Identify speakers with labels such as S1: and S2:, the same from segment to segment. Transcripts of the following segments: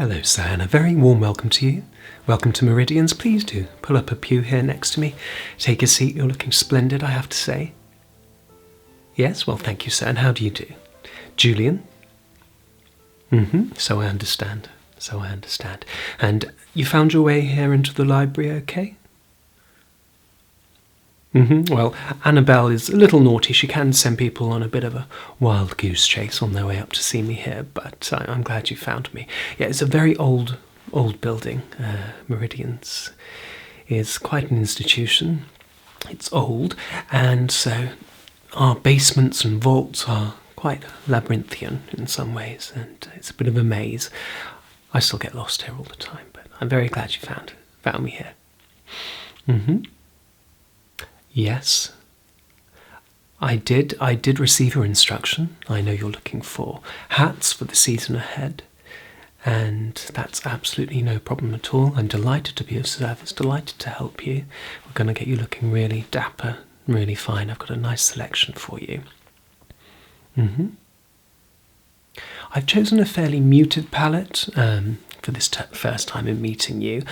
S1: Hello, sir, and a very warm welcome to you. Welcome to Meridians. Please do pull up a pew here next to me. Take a seat. You're looking splendid, I have to say. Yes, well, thank you, sir. And how do you do? Julian? So I understand. And you found your way here into the library, okay? Well, Annabelle is a little naughty. She can send people on a bit of a wild goose chase on their way up to see me here, but I'm glad you found me. Yeah, it's a very old building. Meridians is quite an institution. It's old, and so our basements and vaults are quite labyrinthian in some ways, and it's a bit of a maze. I still get lost here all the time, but I'm very glad you found me here. Yes, I did receive your instruction. I know you're looking for hats for the season ahead, and that's absolutely no problem at all. I'm delighted to be of service, delighted to help you. We're going to get you looking really dapper, really fine. I've got a nice selection for you. I've chosen a fairly muted palette for this first time in meeting you.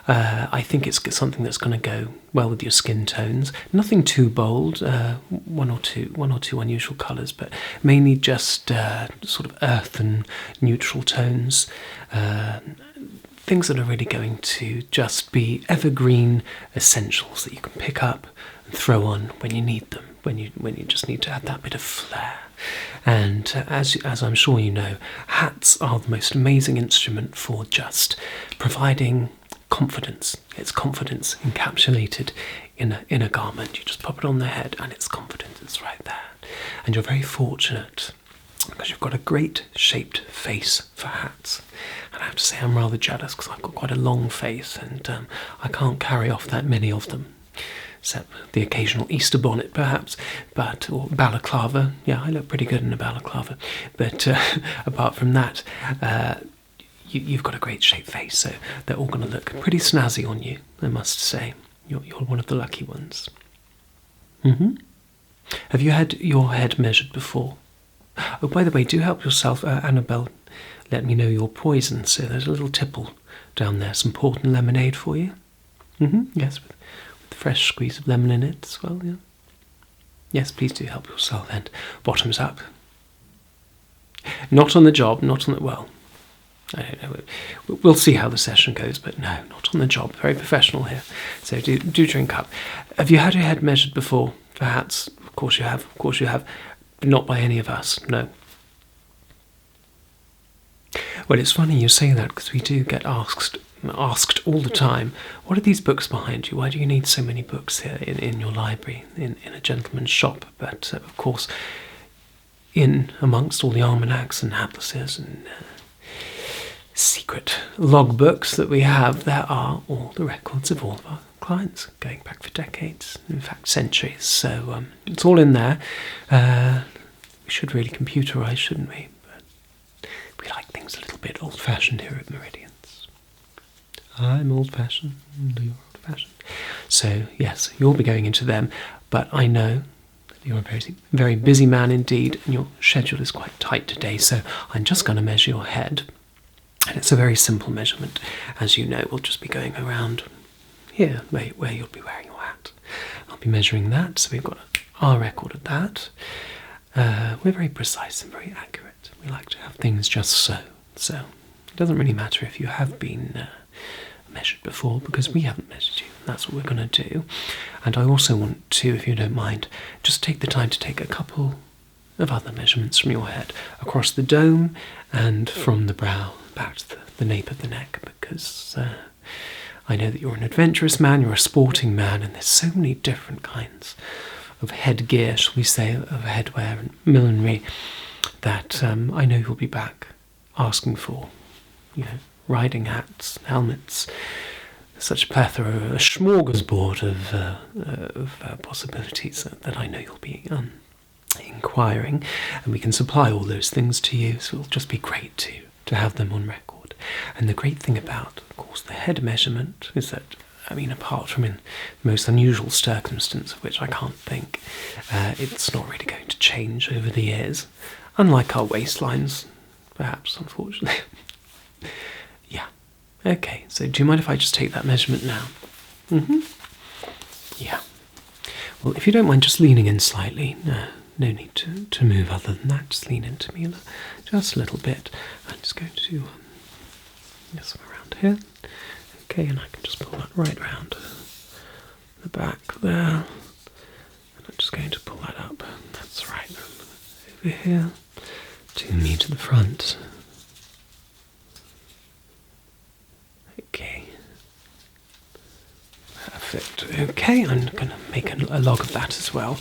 S1: I think it's something that's going to go well with your skin tones. Nothing too bold, one or two unusual colours, but mainly just sort of earth and neutral tones. Things that are really going to just be evergreen essentials that you can pick up and throw on when you need them, when you just need to add that bit of flair. And as I'm sure you know, hats are the most amazing instrument for just providing confidence. It's confidence encapsulated in a garment. You just pop it on the head and it's confidence. It's right there. And you're very fortunate because you've got a great shaped face for hats. And I have to say I'm rather jealous because I've got quite a long face and I can't carry off that many of them. Except the occasional Easter bonnet, perhaps, or balaclava. Yeah, I look pretty good in a balaclava. But apart from that, you've got a great shaped face, so they're all going to look pretty snazzy on you, I must say. You're one of the lucky ones. Have you had your head measured before? Oh, by the way, do help yourself. Annabelle let me know you're poisoned, so there's a little tipple down there, some port and lemonade for you. Yes, with fresh squeeze of lemon in it as well, yeah. Yes, please do help yourself, and bottoms up. Not on the job, well, I don't know. We'll see how the session goes, but no, not on the job. Very professional here. So do drink up. Have you had your head measured before for hats? Of course you have, but not by any of us, no. Well, it's funny you say that because we do get asked all the time, what are these books behind you? Why do you need so many books here in your library, in a gentleman's shop? But of course, in amongst all the almanacs and atlases and secret logbooks that we have, there are all the records of all of our clients, going back for decades, in fact centuries. So it's all in there. We should really computerise, shouldn't we? But we like things a little bit old-fashioned here at Meridians. I'm old-fashioned, you're old-fashioned. So, yes, you'll be going into them, but I know that you're a very, very busy man indeed, and your schedule is quite tight today, so I'm just going to measure your head. And it's a very simple measurement. As you know, we'll just be going around here, where you'll be wearing your hat. I'll be measuring that, so we've got our record of that. We're very precise and very accurate. We like to have things just so. So, it doesn't really matter if you have been measured before, because we haven't measured you. That's what we're going to do. And I also want to, if you don't mind, just take the time to take a couple of other measurements from your head across the dome and from the brow back to the nape of the neck, because I know that you're an adventurous man, you're a sporting man, and there's so many different kinds of headgear, shall we say, of headwear and millinery that I know you'll be back asking for, riding hats, helmets, such a plethora, a smorgasbord of possibilities that I know you'll be inquiring, and we can supply all those things to you, so it'll just be great to have them on record. And the great thing about, of course, the head measurement is that, apart from in the most unusual circumstance of which I can't think, it's not really going to change over the years, unlike our waistlines, perhaps, unfortunately. Okay, so do you mind if I just take that measurement now? Yeah. Well, if you don't mind just leaning in slightly, no need to move other than that. Just lean into me just a little bit. I'm just going to just around here. Okay, and I can just pull that right round the back there. And I'm just going to pull that up. That's right. Over here to me to the front. Okay. Perfect. Okay, I'm going to make a log of that as well.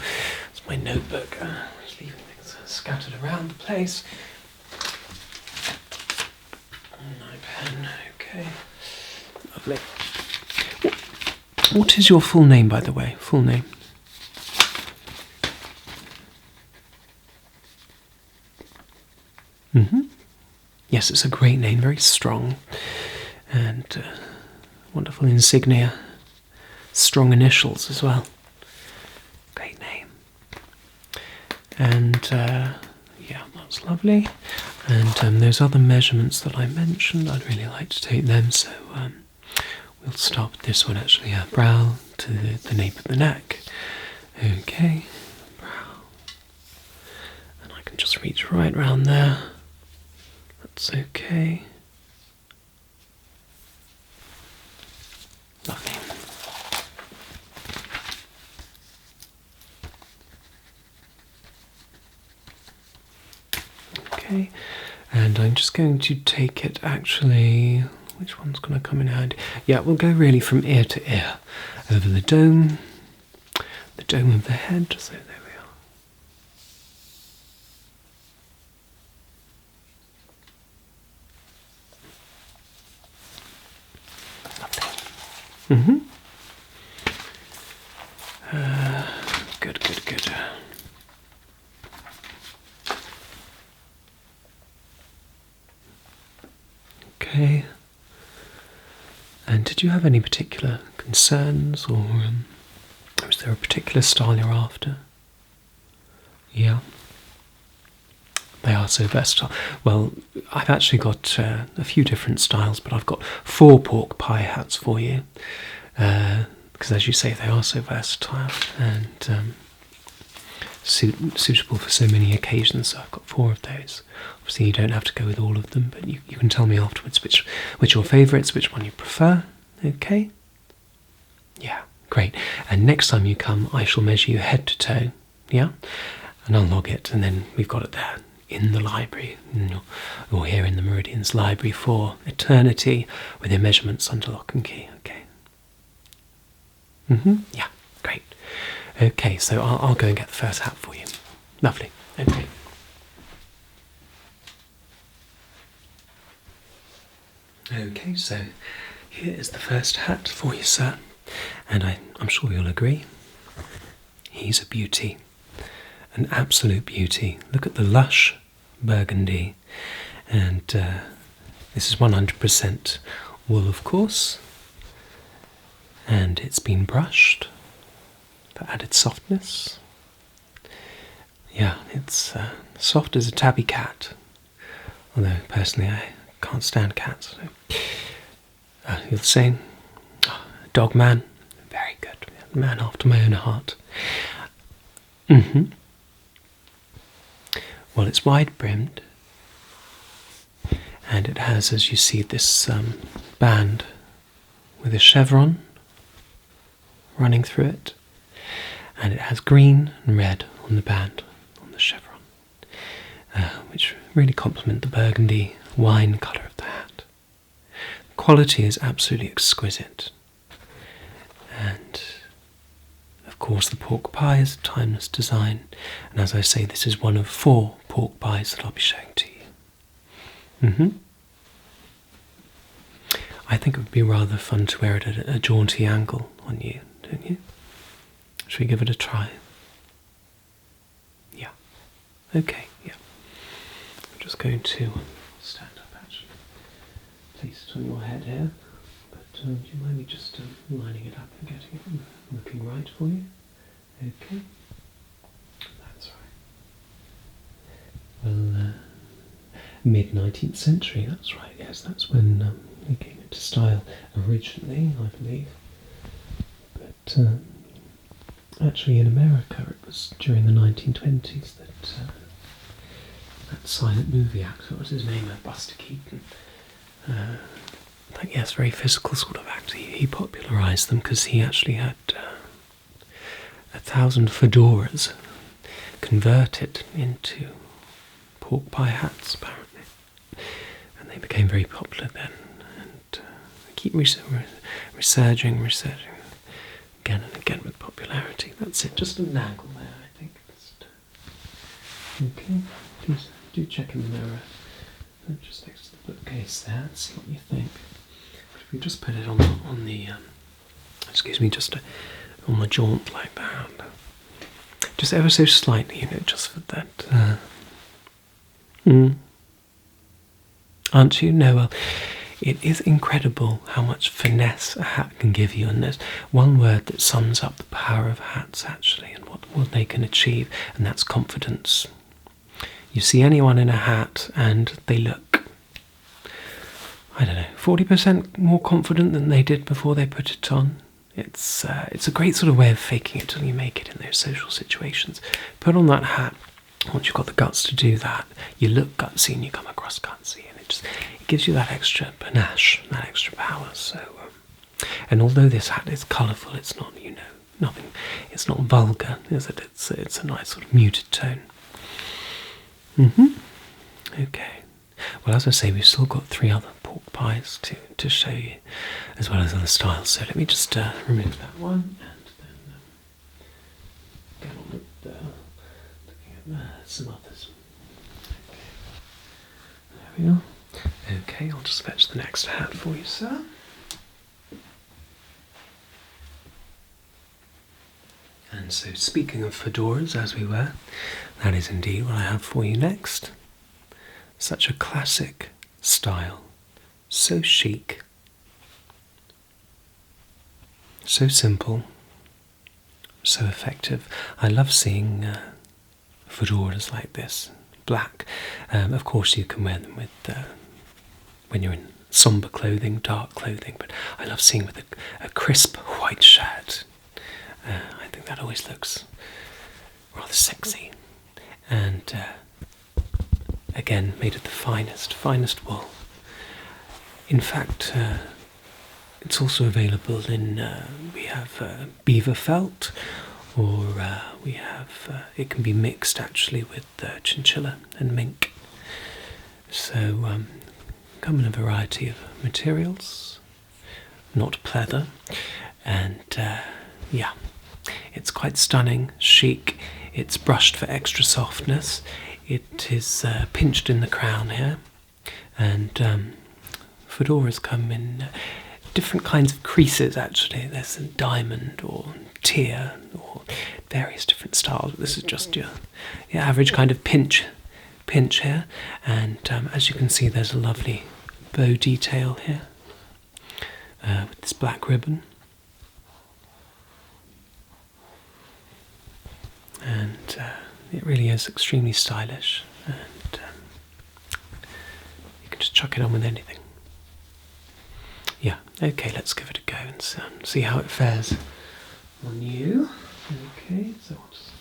S1: It's my notebook. Just leaving things scattered around the place. My pen. Okay. Lovely. What is your full name, by the way? Full name. Yes, it's a great name, very strong, and wonderful insignia. Strong initials as well. Great name. And yeah, that's lovely. And those other measurements that I mentioned, I'd really like to take them. So we'll start with this one actually. Brow to the nape of the neck. Okay, brow. And I can just reach right round there. That's okay. Lovely. Okay, and I'm just going to take it actually, which one's going to come in handy? Yeah, we'll go really from ear to ear, over the dome of the head, so there we are. Lovely. Good. Okay. And did you have any particular concerns, or was there a particular style you're after? Yeah. They are so versatile. Well, I've actually got a few different styles, but I've got 4 pork pie hats for you. Because as you say, they are so versatile and suitable for so many occasions. So I've got 4 of those. Obviously, you don't have to go with all of them, but you can tell me afterwards which your favourites, which one you prefer. Okay? Yeah, great. And next time you come, I shall measure you head to toe. Yeah? And I'll log it, and then we've got it there in the library. And you're here in the Meridians library for eternity with your measurements under lock and key. Okay? Yeah, great. Okay, so I'll go and get the first hat for you. Lovely. Okay. Okay, so here is the first hat for you, sir. And I'm sure you'll agree. He's a beauty. An absolute beauty. Look at the lush burgundy. And this is 100% wool, of course. And it's been brushed for added softness. Yeah, it's soft as a tabby cat. Although, personally, I can't stand cats. So. You're the same? Dog man? Very good. Man after my own heart. Well, it's wide-brimmed. And it has, as you see, this band with a chevron running through it. And it has green and red on the band, on the chevron, which really complement the burgundy wine colour of the hat. The quality is absolutely exquisite. And, of course, the pork pie is a timeless design. And as I say, this is one of 4 pork pies that I'll be showing to you. I think it would be rather fun to wear it at a jaunty angle on you, don't you? Should we give it a try? Yeah. Okay, yeah. I'm just going to stand up actually. Place it on your head here. But do you mind me just lining it up and getting it looking right for you? Okay. That's right. Well, mid-19th century, that's right, yes, that's when we came into style originally, I believe. But actually in America it was during the 1920s that that silent movie actor, what was his name, Buster Keaton, like, yes, very physical sort of actor, he popularised them because he actually had 1,000 fedoras converted into pork pie hats, apparently, and they became very popular then, and keep resurging again and again with popularity. That's it, just an angle there, I think. Okay, please do check in the mirror, just next to the bookcase there, and see what you think. But if we just put it on the excuse me, just on the jaunt like that, just ever so slightly, you know, just for that. Aren't you? No, well, it is incredible how much finesse a hat can give you, and there's one word that sums up the power of hats, actually, and what they can achieve, and that's confidence. You see anyone in a hat and they look, I don't know, 40% more confident than they did before they put it on. It's a great sort of way of faking it till you make it in those social situations. Put on that hat, once you've got the guts to do that, you look gutsy and you come across gutsy, and it gives you that extra panache, that extra power. So, and although this hat is colourful, it's not, you know, nothing. It's not vulgar, is it? It's a nice sort of muted tone. Okay. Well, as I say, we've still got 3 other pork pies to show you, as well as other styles. So let me just remove that one, and then get on with looking at some others. Okay. There we are. Okay, I'll just fetch the next hat for you, sir. And so, speaking of fedoras, as we were, that is indeed what I have for you next. Such a classic style, so chic, so simple, so effective. I love seeing fedoras like this, black. Of course, you can wear them with when you're in sombre clothing, dark clothing, but I love seeing with a crisp white shirt. I think that always looks rather sexy, and again, made of the finest wool. In fact, it's also available in, we have beaver felt, or we have, it can be mixed actually with chinchilla and mink. So, come in a variety of materials, not pleather, and yeah, it's quite stunning, chic. It's brushed for extra softness. It is pinched in the crown here, and fedoras come in different kinds of creases. Actually, there's a diamond or tear or various different styles. This is just your average kind of pinch here, and as you can see, there's a lovely bow detail here with this black ribbon. And it really is extremely stylish, and you can just chuck it on with anything. Yeah, okay, let's give it a go and see how it fares on you. Okay, so I'll just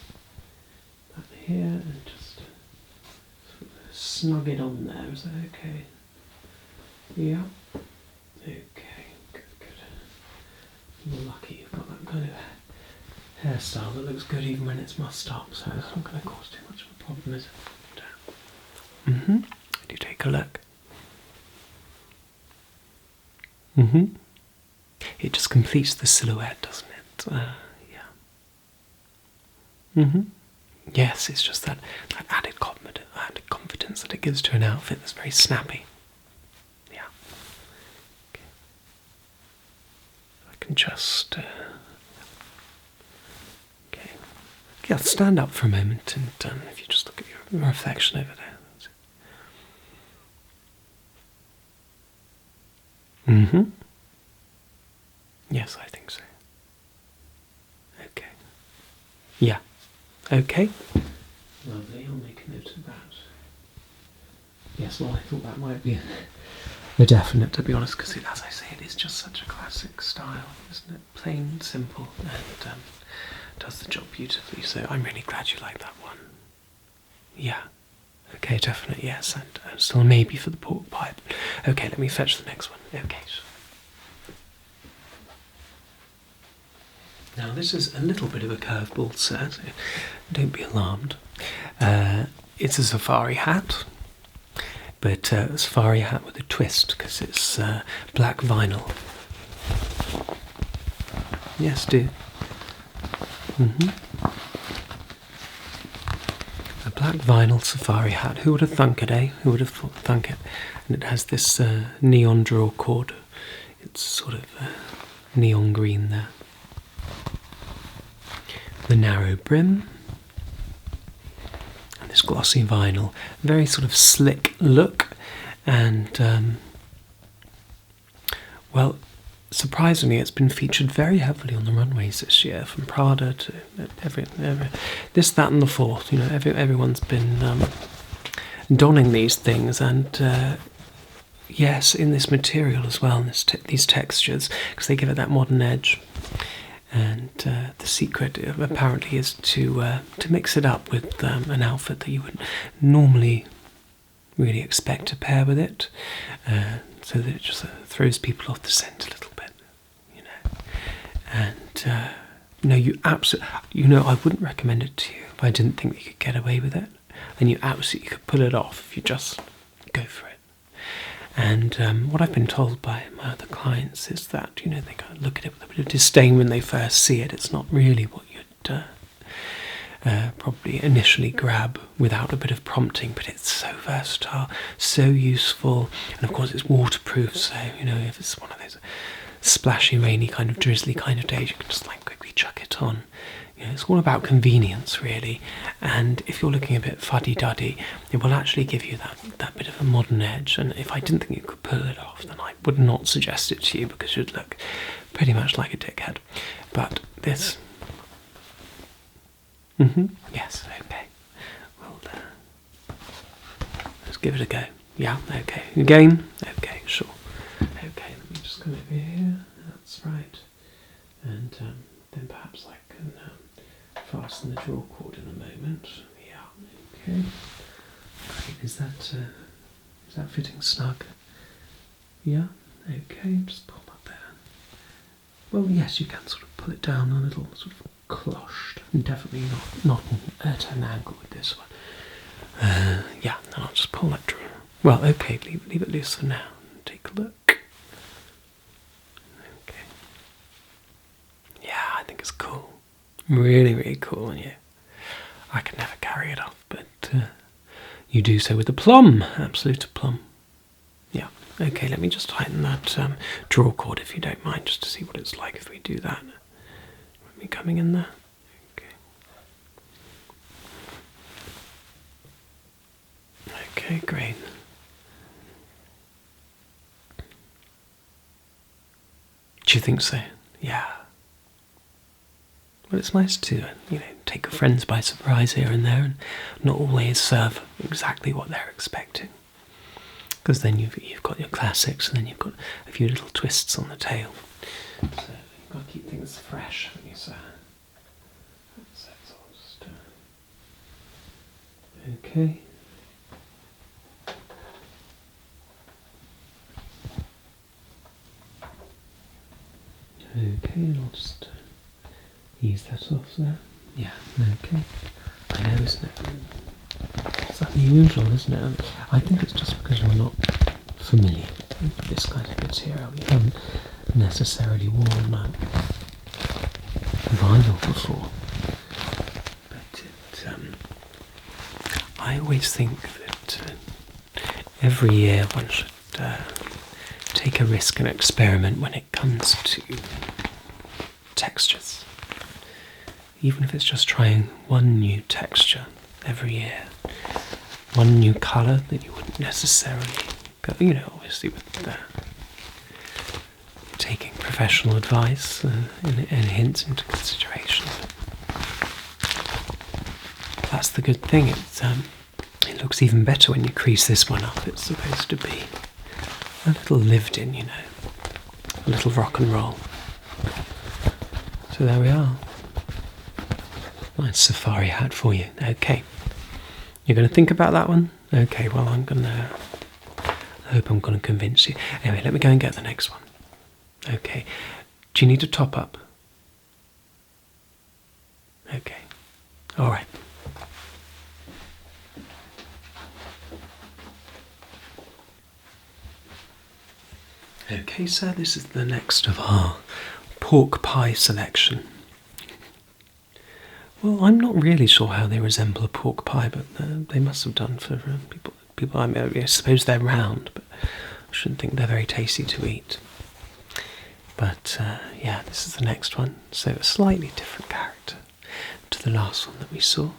S1: put that here and just snug it on there. Is that okay? Yeah. Okay, good. You're lucky you've got that kind of hairstyle that looks good even when it's mussed up, so it's not going to cause too much of a problem, is it? Do take a look. It just completes the silhouette, doesn't it? Yeah. Yes, it's just that added confidence that it gives to an outfit that's very snappy. Yeah. Okay. I can just yeah, stand up for a moment, and if you just look at your reflection over there. That's it. Yes, I think so. Okay. Yeah. Okay. Lovely, I'll make a note of that. Yes, well, I thought that might be They're definite, to be honest, because as I say, it is just such a classic style, isn't it? Plain, simple, and does the job beautifully. So I'm really glad you like that one. Yeah. Okay, definite, yes, and still a maybe for the pork pie. Okay, let me fetch the next one. Okay. Now this is a little bit of a curveball, sir, so don't be alarmed. It's a safari hat, but a safari hat with a twist, because it's black vinyl. Yes, do. A black vinyl safari hat. Who would have thunk it, eh? Who would have thunk it? And it has this neon draw cord. It's sort of neon green there. The narrow brim. And this glossy vinyl. Very sort of slick look. And, well, surprisingly, it's been featured very heavily on the runways this year, from Prada to every this, that, and the fourth. You know, everyone's been donning these things, and yes, in this material as well, and these textures, because they give it that modern edge. And the secret apparently is to mix it up with an outfit that you would normally really expect to pair with it, so that it just throws people off the scent a little bit, you know. And no, you absolutely, you know, I wouldn't recommend it to you if I didn't think you could get away with it. And you absolutely could pull it off if you just go for it. And what I've been told by my other clients is that, you know, they kind of look at it with a bit of disdain when they first see it. It's not really what you'd probably initially grab without a bit of prompting, but it's so versatile, so useful, and of course it's waterproof, so, you know, if it's one of those splashy, rainy, kind of drizzly kind of days, you can just like quickly chuck it on. You know, it's all about convenience, really, and if you're looking a bit fuddy-duddy, it will actually give you that bit of a modern edge, and if I didn't think you could pull it off, then I would not suggest it to you, because you'd look pretty much like a dickhead. But this... Yes, okay. Well, let's give it a go. Yeah, okay. Again? Okay, sure. Okay, let me just come over here. That's right. And then perhaps I can fasten the draw cord in a moment. Yeah, okay. Great. Is that fitting snug? Yeah, okay. Just pull that there. Well, yes, you can sort of pull it down a little, sort of closhed. Definitely not at an angle with this one. Yeah, and I'll just pull that drawer. Well, okay, leave it loose for now. Take a look. Okay. Yeah, I think it's cool. Really, really cool on you. I can never carry it off, but you do so with aplomb. Absolute aplomb. Yeah. Okay, let me just tighten that draw cord, if you don't mind, just to see what it's like if we do that. With me coming in there. Okay, great. Do you think so? Yeah. Well, it's nice to, you know, take your friends by surprise here and there, and not always serve exactly what they're expecting. Because then you've got your classics, and then you've got a few little twists on the tail. So you've got to keep things fresh, haven't you, sir? So it's all just, okay. Okay, and I'll just ease that off there. Yeah, okay. I know, isn't it? It's unusual, isn't it? I think it's just because you're not familiar with this kind of material. You haven't necessarily worn vinyl before. But I always think that every year one should take a risk and experiment when it comes to textures. Even if it's just trying one new texture every year, one new colour that you wouldn't necessarily go, you know, obviously with taking professional advice and hints into consideration. That's the good thing. It looks even better when you crease this one up. It's supposed to be a little lived in, you know, a little rock and roll. So there we are. Nice safari hat for you. Okay. You're going to think about that one? Okay, well, I hope I'm going to convince you. Anyway, let me go and get the next one. Okay. Do you need a top up? Okay. All right. Okay, so this is the next of our pork pie selection. Well, I'm not really sure how they resemble a pork pie, but they must have done for people. I suppose they're round, but I shouldn't think they're very tasty to eat. But yeah, this is the next one. So a slightly different character to the last one that we saw.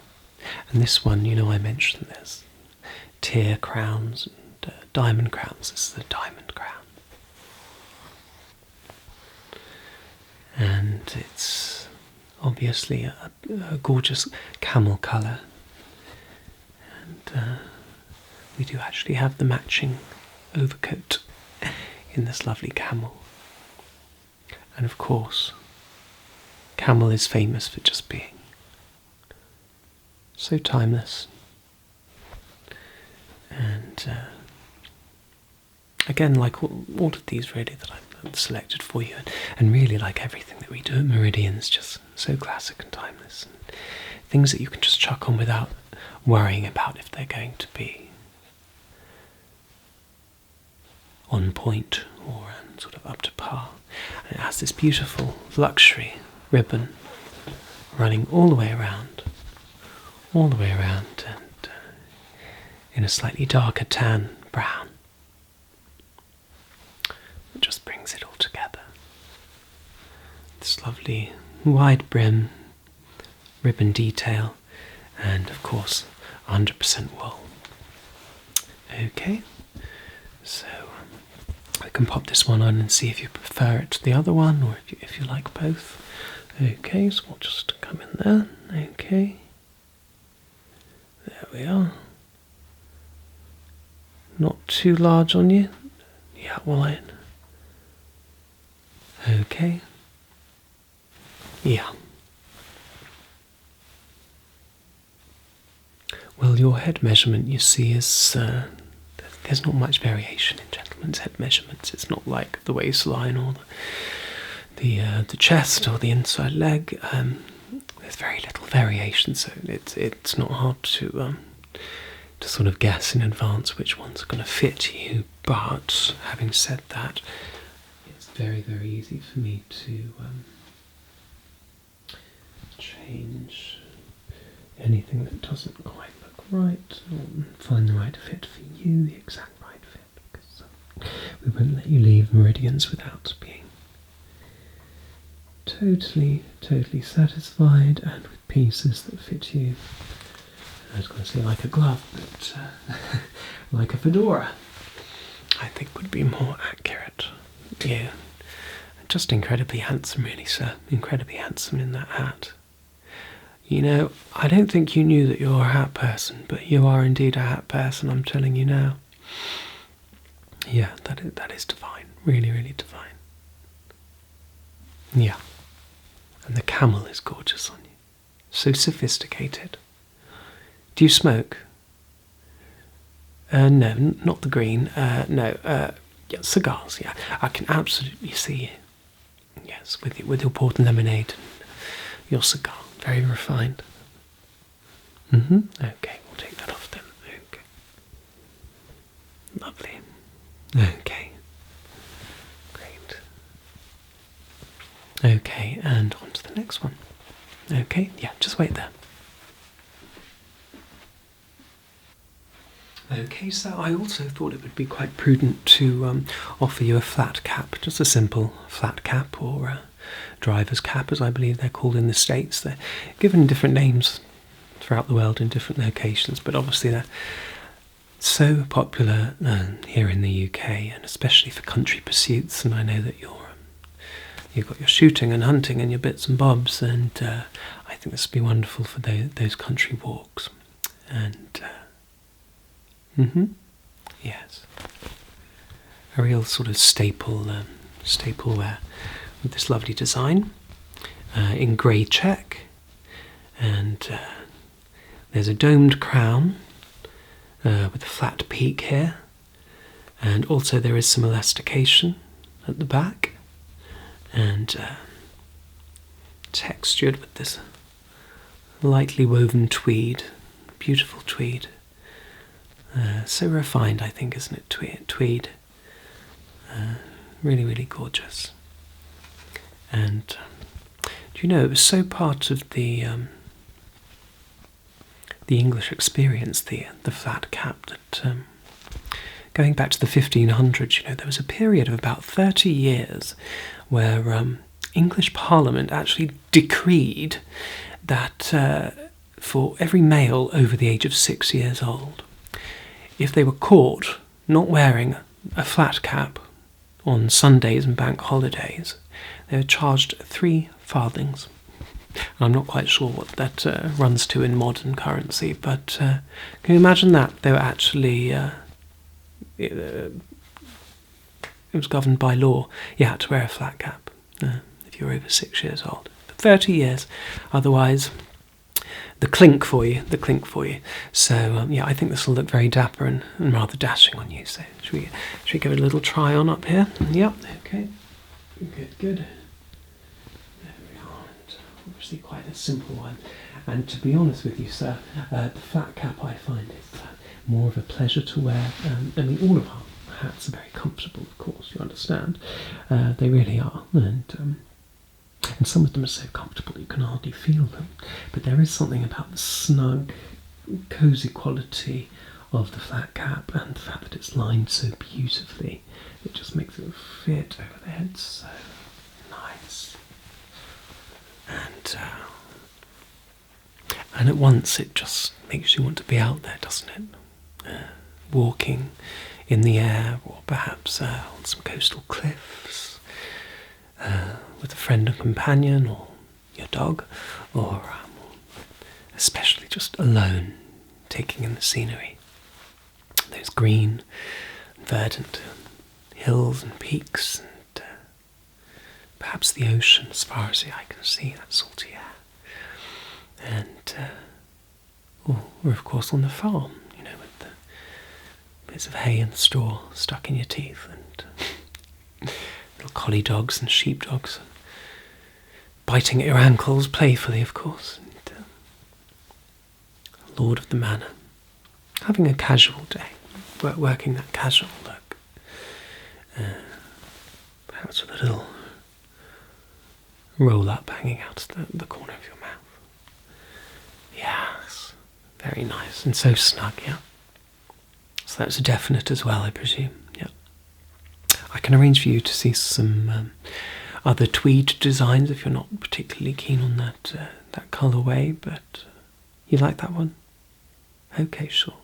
S1: And this one, you know, I mentioned there's tear crowns and diamond crowns. This is the diamond crown. And it's obviously a gorgeous camel colour. And we do actually have the matching overcoat in this lovely camel. And of course, Camel is famous for just being so timeless. And again, like all of these really that I've selected for you, and really like everything that we do at Meridians, just so classic and timeless. And things that you can just chuck on without worrying about if they're going to be on point or sort of up to par. And it has this beautiful luxury ribbon running all the way around, and in a slightly darker tan brown. It just brings it all together. This lovely wide brim, ribbon detail, and of course 100% wool. Okay, so we can pop this one on and see if you prefer it to the other one, or if you like both. Okay, so we'll just come in there. Okay, there we are. Not too large on you. Yeah, well, okay. Yeah. Well, your head measurement, you see, is there's not much variation in gentlemen's head measurements. It's not like the waistline or the chest or the inside leg. There's very little variation, so it's not hard to sort of guess in advance which one's going to fit you. But having said that, it's very, very easy for me to change anything that doesn't quite look right, or find the right fit for you, the exact right fit, because we won't let you leave Meridians without being totally satisfied and with pieces that fit you. I was going to say like a glove, but like a fedora, I think would be more accurate. Yeah, just incredibly handsome, really, sir. Incredibly handsome in that hat. You know, I don't think you knew that you're a hat person, but you are indeed a hat person, I'm telling you now. Yeah, that is divine. Really, really divine. Yeah. And the camel is gorgeous on you. So sophisticated. Do you smoke? No, not the green. No, yeah, cigars, yeah. I can absolutely see you. Yes, with your port and lemonade and your cigar. Very refined. Okay, we'll take that off then. Okay. Lovely. Okay. Great. Okay, and on to the next one. Okay, yeah, just wait there. Okay, so I also thought it would be quite prudent to offer you a flat cap, just a simple flat cap, or a driver's cap, as I believe they're called in the States. They're given different names throughout the world in different locations, but obviously they're so popular here in the UK, and especially for country pursuits. And I know that you've got your shooting and hunting and your bits and bobs, and I think this would be wonderful for those country walks. And yes. a real sort of staple wear with this lovely design in grey check, and there's a domed crown with a flat peak here, and also there is some elastication at the back, and textured with this lightly woven tweed, beautiful tweed. So refined, I think, isn't it? Tweed. Really, really gorgeous. And do you know, it was so part of the English experience, the flat cap, that going back to the 1500s, you know, there was a period of about 30 years where English Parliament actually decreed that for every male over the age of 6 years old, if they were caught not wearing a flat cap on Sundays and bank holidays, they were charged 3 farthings. I'm not quite sure what that runs to in modern currency, but can you imagine that? They were actually, it was governed by law. You had to wear a flat cap if you were over 6 years old. For 30 years, otherwise, the clink for you. So yeah, I think this will look very dapper and rather dashing on you. So should we give it a little try on up here? Yep. Okay. Good. There we are. And obviously quite a simple one. And to be honest with you, sir, the flat cap I find is more of a pleasure to wear. I mean, all of our hats are very comfortable, of course. You understand? They really are, and some of them are so comfortable you can hardly feel them. But there is something about the snug, cosy quality of the flat cap, and the fact that it's lined so beautifully. It just makes it fit over the head so nice. And at once it just makes you want to be out there, doesn't it? Walking in the air, or perhaps on some coastal cliffs, with a friend and companion, or your dog, or especially just alone, taking in the scenery. Those green, verdant hills and peaks, and perhaps the ocean as far as the eye can see, that salty air. And we're of course on the farm, you know, with the bits of hay and straw stuck in your teeth, and little collie dogs and sheep dogs biting at your ankles playfully, of course. And, lord of the manor, having a casual day, working that casual look, perhaps with a little roll up hanging out the corner of your mouth. Yes, very nice, and so snug, yeah. So that's a definite as well, I presume, yeah. I can arrange for you to see some other tweed designs if you're not particularly keen on that colourway, but you like that one? Okay, sure.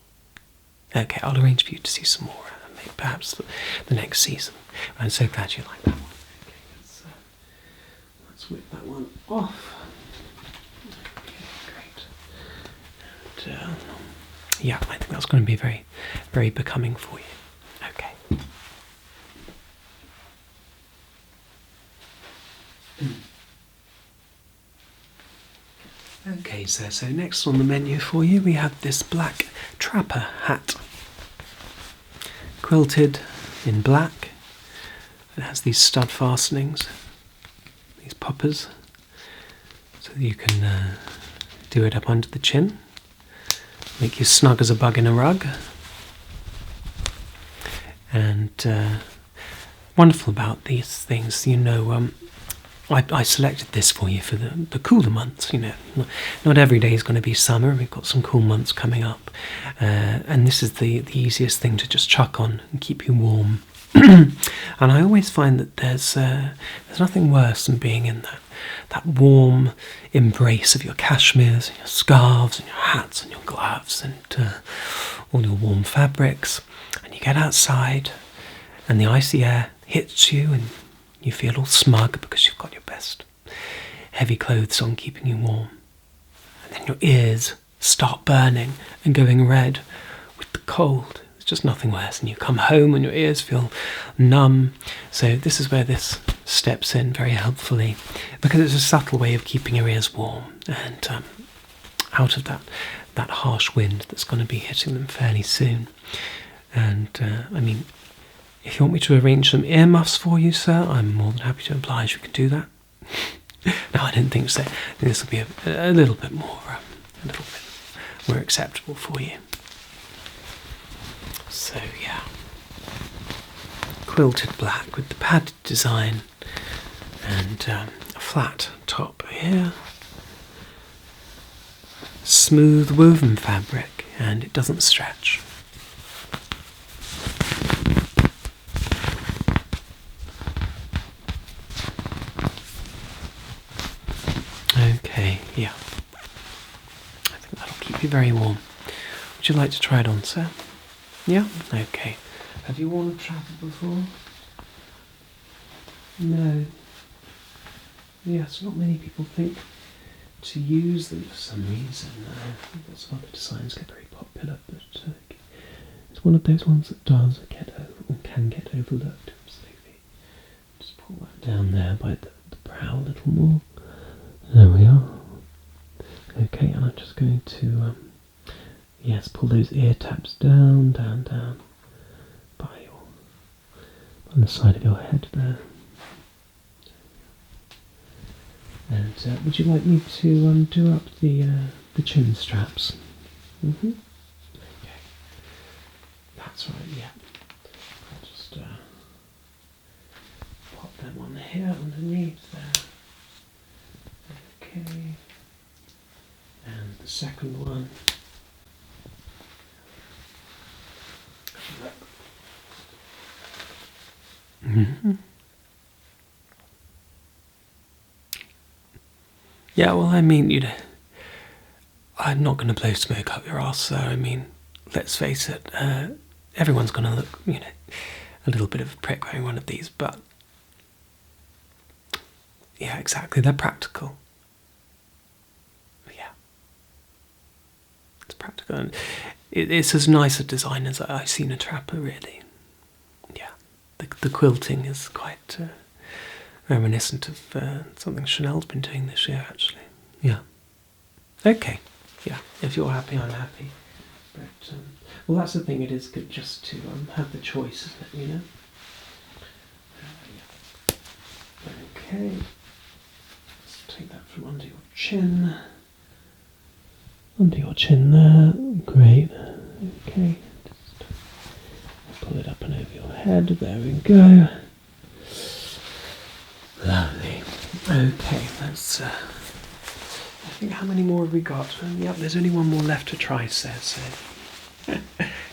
S1: Okay, I'll arrange for you to see some more, maybe perhaps the next season. I'm so glad you like that one. Okay, let's whip that one off. Okay, great. And, yeah, I think that's going to be very, very becoming for you. Okay. Okay, so next on the menu for you we have this black trapper hat, quilted in black. It has these stud fastenings, these poppers, so that you can do it up under the chin, make you snug as a bug in a rug. And wonderful about these things, you know, I selected this for you for the cooler months, you know. Not every day is going to be summer. We've got some cool months coming up. And this is the easiest thing to just chuck on and keep you warm. And I always find that there's nothing worse than being in that warm embrace of your cashmeres and your scarves and your hats and your gloves and all your warm fabrics. And you get outside and the icy air hits you and you feel all smug because you've got your best heavy clothes on keeping you warm. And then your ears start burning and going red with the cold. It's just nothing worse. And you come home and your ears feel numb. So this is where this steps in very helpfully, because it's a subtle way of keeping your ears warm and out of that harsh wind that's going to be hitting them fairly soon. And I mean, if you want me to arrange some earmuffs for you, sir, I'm more than happy to oblige. We can do that. No, I don't think so. I think this will be a little bit more acceptable for you. So yeah, quilted black with the padded design and a flat top here. Smooth woven fabric, and it doesn't stretch. Okay, yeah. I think that'll keep you very warm. Would you like to try it on, sir? Yeah? Okay. Have you worn a trapper before? No. Yes, not many people think to use them for some reason. I think that's why the designs get very popular, but it's one of those ones that does can get overlooked. Absolutely. Just pull that down there by the brow a little more. There we are. Okay, and I'm just going to pull those ear tabs down by on the side of your head there. And would you like me to do up the chin straps? Okay. That's right, yeah. I'll just pop them on here underneath there. Okay. And the second one. Yeah, well, I mean, I'm not going to blow smoke up your arse, sir. I mean, let's face it, everyone's going to look, a little bit of a prick wearing one of these, but yeah, exactly, they're practical. Yeah. It's practical, and it's as nice a design as I've seen a trapper, really. Yeah, the quilting is quite reminiscent of something Chanel's been doing this year, actually. Yeah. Okay. Yeah. If you're happy, I'm happy. But well, that's the thing. It is good just to have the choice, isn't it? Yeah. Okay. Let's take that from under your chin. Under your chin there. Great. Okay. Just pull it up and over your head. There we go. Lovely. Okay, let's I think, how many more have we got? Yep, there's only one more left to try, sir, so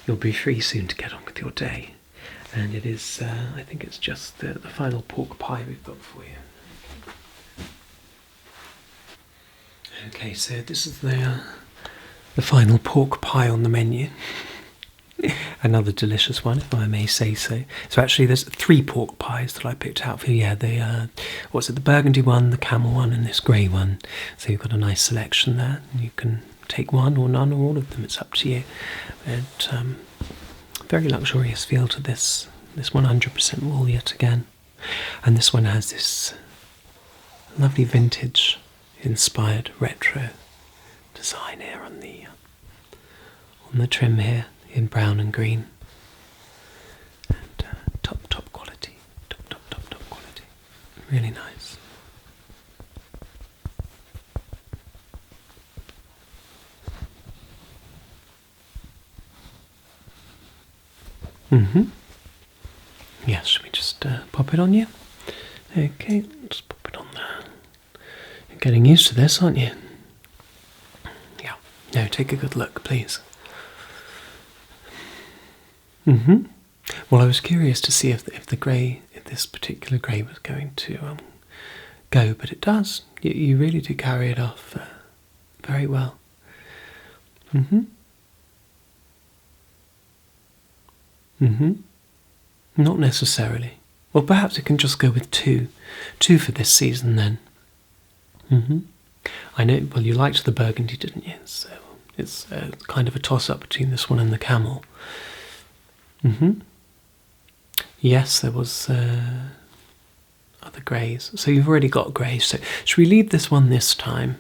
S1: you'll be free soon to get on with your day. And it is, I think it's just the final pork pie we've got for you. Okay, so this is the final pork pie on the menu. Another delicious one, if I may say so. So actually there's 3 pork pies that I picked out for you. Yeah, the burgundy one, the camel one, and this grey one. So you've got a nice selection there. You can take one or none or all of them, it's up to you. But very luxurious feel to this 100% wool yet again. And this one has this lovely vintage inspired retro design here on the trim here, in brown and green, and top quality, top quality, really nice. Yes, should we just pop it on you? Okay, just pop it on there. You're getting used to this, aren't you? Yeah. No, take a good look, please. Well, I was curious to see if this particular grey was going to go, but it does. You really do carry it off very well. Not necessarily. Well, perhaps it can just go with two for this season then. I know. Well, you liked the burgundy, didn't you? So it's kind of a toss-up between this one and the camel. Mm-hmm. Yes, there was other greys. So you've already got greys. So should we leave this one this time?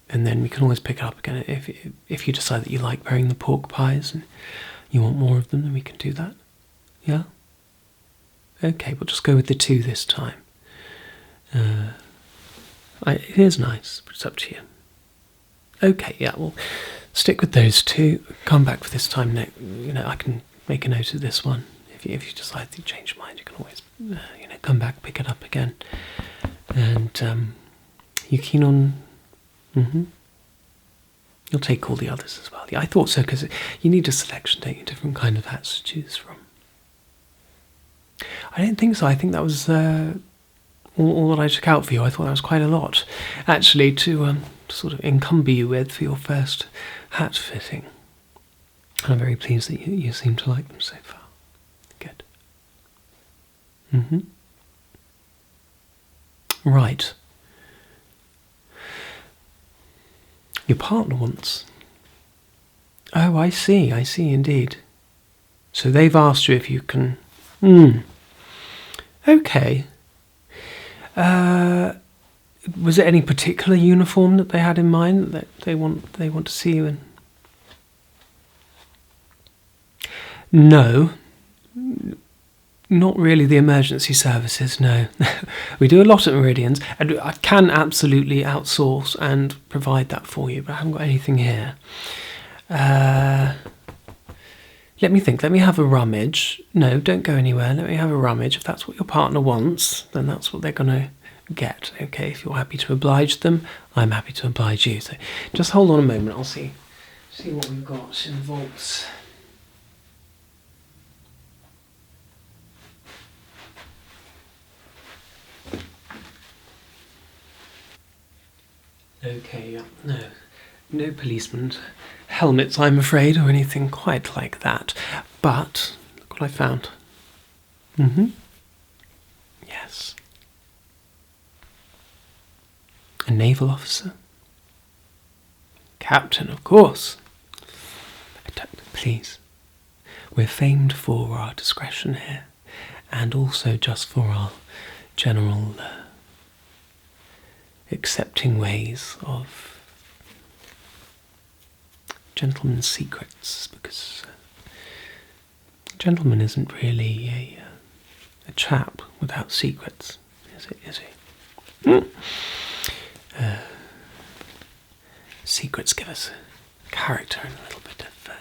S1: And then we can always pick it up again. If you decide that you like wearing the pork pies and you want more of them, then we can do that. Yeah? Okay, we'll just go with the 2 this time. It is nice, but it's up to you. Okay, yeah, we'll stick with those 2. Come back for this time. I can make a note of this one. If you decide to change your mind, you can always, come back, pick it up again. And you keen on? Mm-hmm. You'll take all the others as well. Yeah, I thought so, because you need a selection, don't you? Different kind of hats to choose from. I don't think so. I think that was all that I took out for you. I thought that was quite a lot, actually, to sort of encumber you with for your first hat fitting. And I'm very pleased that you seem to like them so far. Good. Mm-hmm. Right. Your partner wants... Oh, I see indeed. So they've asked you if you can... Okay. Was it any particular uniform that they had in mind that they want to see you in? No. Not really the emergency services, no. We do a lot at Meridians, and I can absolutely outsource and provide that for you, but I haven't got anything here. Let me think, let me have a rummage. No, don't go anywhere, let me have a rummage. If that's what your partner wants, then that's what they're going to get. Okay, if you're happy to oblige them, I'm happy to oblige you. So just hold on a moment, I'll see what we've got in the vaults. Okay, yeah, no policeman helmets, I'm afraid, or anything quite like that. But look what I found. Yes. A naval officer. Captain, of course. Please. We're famed for our discretion here, and also just for our general accepting ways of gentlemen's secrets, because a gentleman isn't really a chap without secrets, is he? Secrets give us character and a little bit of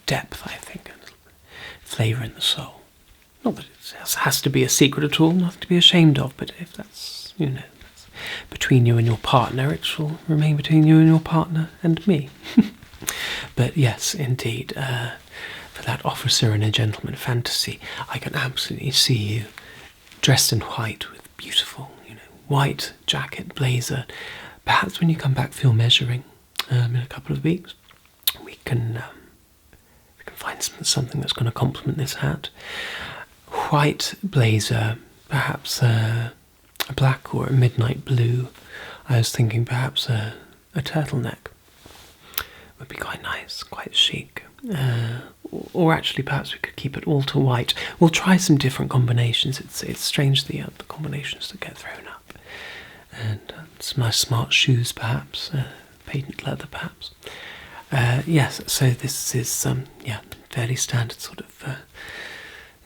S1: depth, I think, and a little bit of flavour in the soul. Not that it has to be a secret at all, nothing to be ashamed of, but if that's, that's between you and your partner, it shall remain between you and your partner and me. But yes, indeed, for that officer and a gentleman fantasy, I can absolutely see you dressed in white with beautiful, white jacket, blazer. Perhaps when you come back for your measuring in a couple of weeks, we can find something that's going to complement this hat. White blazer, perhaps a black or a midnight blue. I was thinking perhaps a turtleneck would be quite nice, quite chic. Or actually, perhaps we could keep it all to white. We'll try some different combinations. It's strange the combinations that get thrown up. And some nice smart shoes, perhaps. Patent leather, perhaps. Yes, so this is fairly standard sort of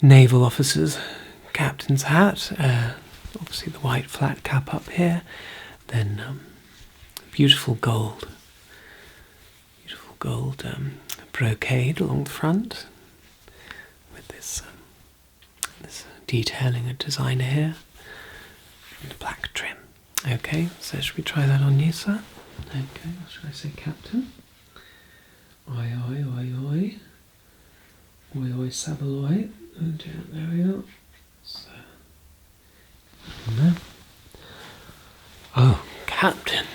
S1: naval officer's captain's hat. Obviously the white flat cap up here. Then beautiful gold brocade along the front with this detailing and designer here and a black trim. Okay, so should we try that on you, sir? Okay, what should I say, Captain? Oi, oi, oi, oi. Oi, oi, Sabaloi. And there we go. So, no. Oh, Captain.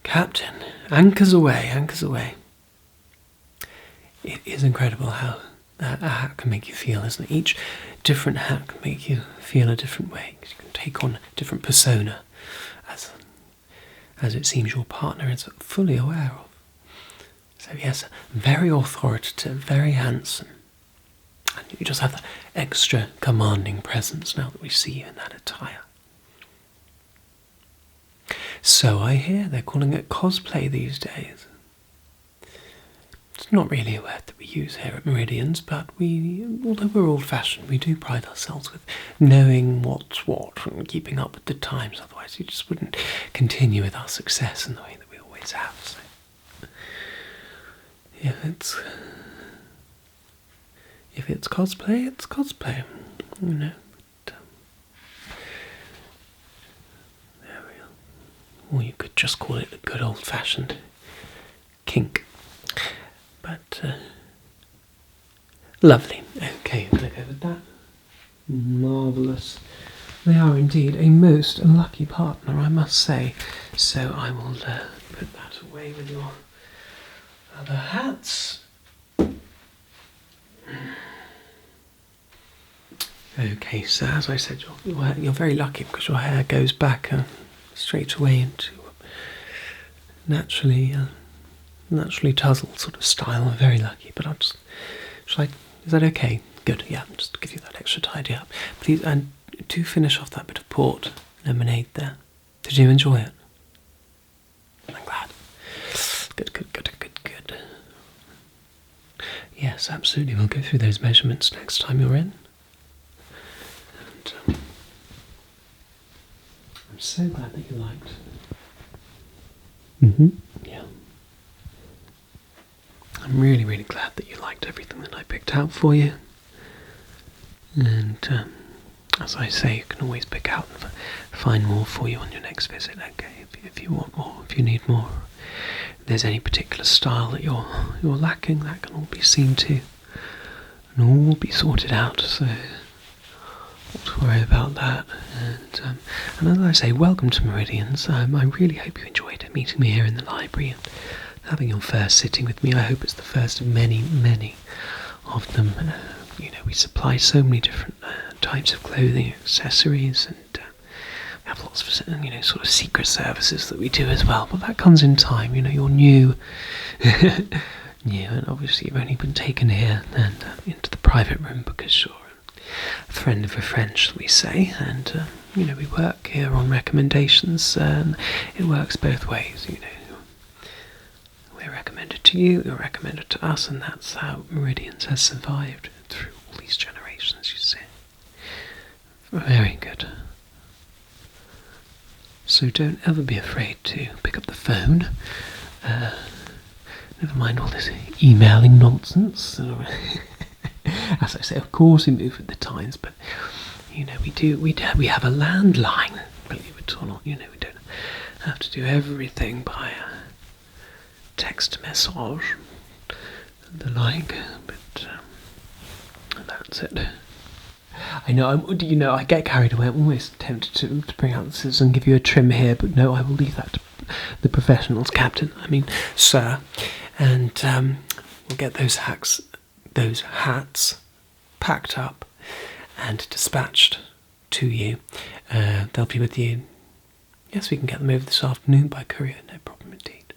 S1: Captain, anchors away, anchors away. It is incredible how a hat can make you feel, isn't it? Each different hat can make you feel a different way. You can take on a different persona, as it seems your partner is fully aware of. So yes, very authoritative, very handsome. And you just have that extra commanding presence now that we see you in that attire. So I hear they're calling it cosplay these days. It's not really a word that we use here at Meridians, but although we're old-fashioned, we do pride ourselves with knowing what's what and keeping up with the times. Otherwise, you just wouldn't continue with our success in the way that we always have. So, if it's cosplay, it's cosplay. You know. But, there we are. Or you could just call it a good old-fashioned kink. But, lovely. Okay, I'm going to go with that. Marvellous. They are indeed a most lucky partner, I must say. So I will put that away with your other hats. Okay, so as I said, you're very lucky because your hair goes back straight away into naturally tousled sort of style. I'm very lucky, but I'll just... is that okay? Good, yeah, just to give you that extra tidy up. Please, and do finish off that bit of port lemonade there. Did you enjoy it? I'm glad. Good. Yes, absolutely. We'll go through those measurements next time you're in. And, I'm so glad that you liked. Yeah. I'm really, really glad that you liked everything that I picked out for you. And as I say, you can always pick out and find more for you on your next visit. Okay, if you want more, if you need more, if there's any particular style that you're lacking, that can all be seen to, and all be sorted out. So not to worry about that. And as I say, welcome to Meridians. I really hope you enjoyed meeting me here in the library and having your first sitting with me. I hope it's the first of many, many of them. We supply so many different types of clothing, accessories, and we have lots of sort of secret services that we do as well. But that comes in time. You're new, and obviously you've only been taken here and into the private room because you're a friend of a friend, shall we say? And we work here on recommendations. It works both ways. We're recommended to you, you're recommended to us, and that's how Meridians has survived through all these generations, you see. Very good. So don't ever be afraid to pick up the phone. Never mind all this emailing nonsense. As I say, of course we move with the times, but we have a landline, believe it or not. We don't have to do everything by text message and the like, but that's it. I know, I get carried away. I'm almost tempted to bring out the scissors and give you a trim here, but no, I will leave that to the professionals, Captain. Sir. And we'll get those hats packed up and dispatched to you. They'll be with you. Yes, we can get them over this afternoon by courier, no problem indeed.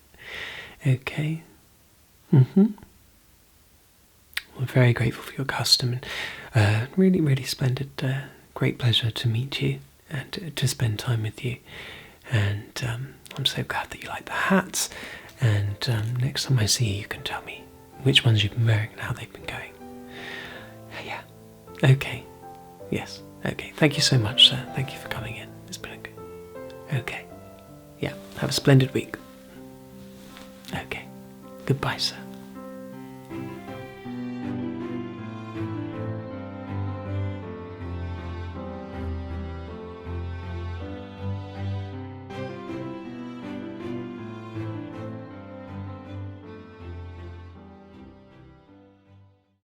S1: Okay. We're very grateful for your custom, and really, really splendid. Great pleasure to meet you and to spend time with you. And I'm so glad that you like the hats. And next time I see you, you can tell me which ones you've been wearing and how they've been going. Yeah. Okay. Yes. Okay. Thank you so much, sir. Thank you for coming in. It's been good. Okay. Yeah. Have a splendid week. Okay. Goodbye, sir.